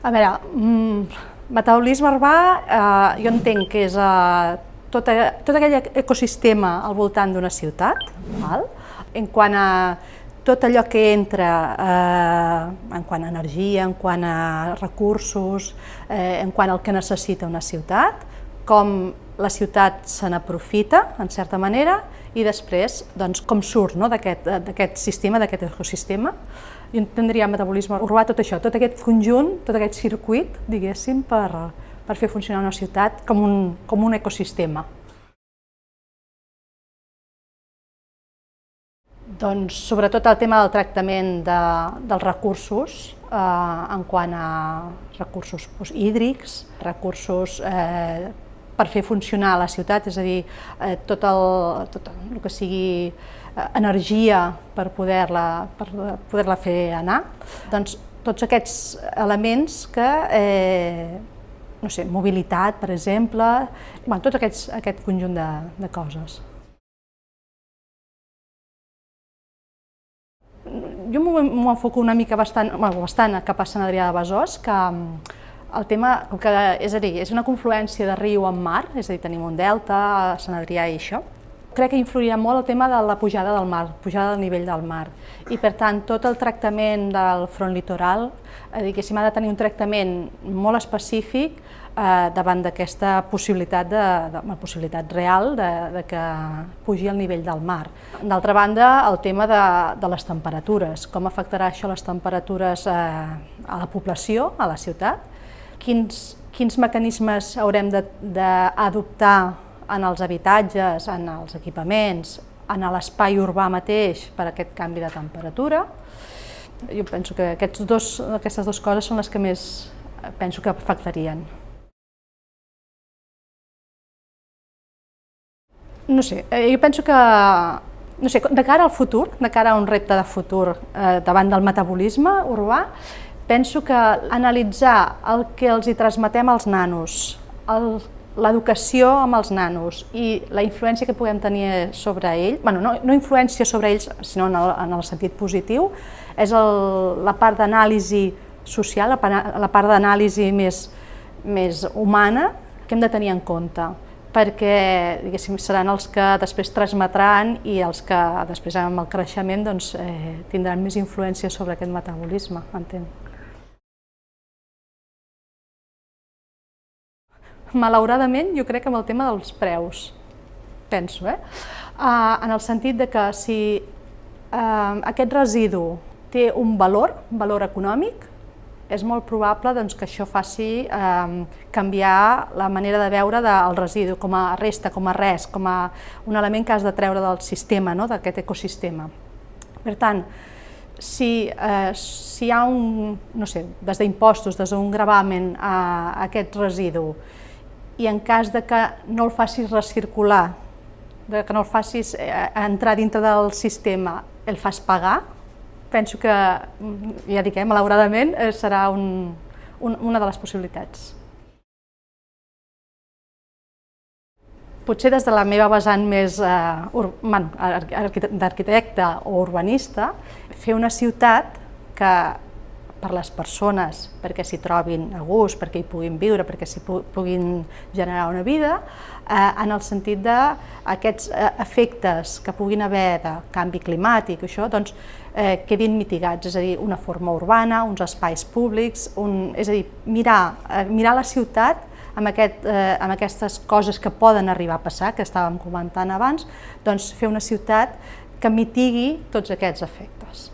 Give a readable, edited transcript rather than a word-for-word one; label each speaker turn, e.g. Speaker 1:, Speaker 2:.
Speaker 1: A veure, metabolisme urbà jo entenc que és tot aquell ecosistema al voltant d'una ciutat, en quant a tot allò que entra en quant a energia, en quant a recursos, en quant al que necessita una ciutat, com la ciutat se n'aprofita, en certa manera, i després com surt d'aquest sistema, d'aquest ecosistema. Jo entendria metabolisme urbà tot això, tot aquest conjunt, tot aquest circuit, diguéssim, per fer funcionar una ciutat com un ecosistema. Doncs sobretot el tema del tractament dels recursos, en quant a recursos hídrics, recursos per fer funcionar la ciutat, és a dir, tot el que sigui energia per poder-la fer anar, doncs tots aquests elements que, no sé, mobilitat, per exemple, tot aquest conjunt de coses. Jo m'ho enfoco una mica bastant cap a Sant Adrià de Besòs, que el tema, és a dir, és una confluència de riu amb mar, és a dir, tenim un delta, Sant Adrià i això. Crec que influirà molt el tema de la pujada del mar, pujada del nivell del mar. I per tant, tot el tractament del front litoral, diguéssim, ha de tenir un tractament molt específic davant d'aquesta possibilitat real de que pugi el nivell del mar. D'altra banda, el tema de les temperatures, com afectarà això les temperatures a la població, a la ciutat, quins mecanismes haurem d'adoptar en els habitatges, en els equipaments, en l'espai urbà mateix per a aquest canvi de temperatura. Jo penso que aquestes dues coses són les que més penso que afectarien. No sé, jo penso que, de cara al futur, de cara a un repte de futur davant del metabolisme urbà, penso que analitzar el que els hi transmetem als nanos, l'educació amb els nanos i la influència que puguem tenir sobre ells, no influència sobre ells, sinó en el sentit positiu, és la part d'anàlisi social, la part d'anàlisi més humana que hem de tenir en compte, perquè diguéssim seran els que després transmetran i els que després amb el creixement tindran més influència sobre aquest metabolisme, entenc. Malauradament, jo crec que amb el tema dels preus, penso, en el sentit de que si aquest residu té un valor econòmic, és molt probable que això faci canviar la manera de veure del residu com a resta, com a res, com a un element que has de treure del sistema, d'aquest ecosistema. Per tant, si hi ha des d'impostos, des d'un gravamen a aquest residu, i en cas que no el facis recircular, que no el facis entrar dintre del sistema, el fas pagar, penso que, ja dic, malauradament, serà una de les possibilitats. Potser des de la meva vessant més d'arquitecte o urbanista, fer una ciutat que per les persones, perquè s'hi trobin a gust, perquè hi puguin viure, perquè s'hi puguin generar una vida, en el sentit d'aquests efectes que puguin haver de canvi climàtic, això, quedin mitigats, és a dir, una forma urbana, uns espais públics, és a dir, mirar la ciutat amb aquestes coses que poden arribar a passar, que estàvem comentant abans, fer una ciutat que mitigui tots aquests efectes.